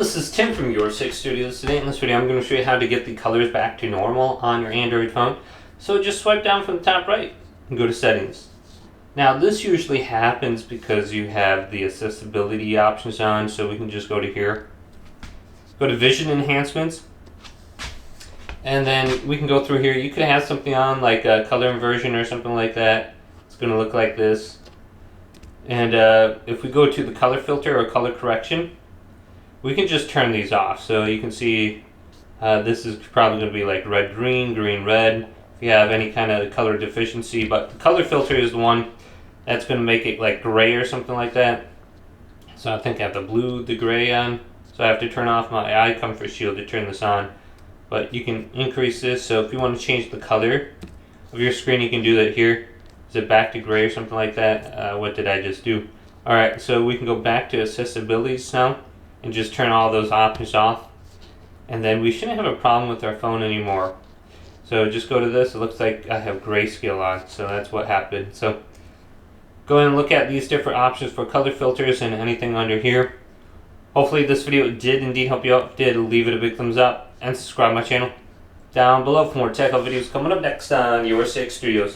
This is Tim from Your 6 Studios. Today in this video I'm going to show you how to get the colors back to normal on your Android phone. So just swipe down from the top right and go to settings. Now this usually happens because you have the accessibility options on, so we can just go to here. Go to vision enhancements. And then we can go through here. You could have something on like a color inversion or something like that. It's going to look like this. And if we go to the color filter or color correction, we can just turn these off. So you can see this is probably going to be like red green, green red, if you have any kind of color deficiency. But the color filter is the one that's going to make it like gray or something like that. So I think I have the blue, the gray on. So I have to turn off my eye comfort shield to turn this on. But you can increase this. So if you want to change the color of your screen, you can do that here. Is it back to gray or something like that? What did I just do? Alright, so we can go back to accessibilities now and just turn all those options off, and then we shouldn't have a problem with our phone anymore. So just go to this. It looks like I have Grayscale on, so that's what happened. So go ahead and look at these different options for color filters and anything under here. Hopefully this video did indeed help you out. If it did, leave it a big thumbs up and subscribe to my channel down below for more tech videos coming up next on Your 6 Studios.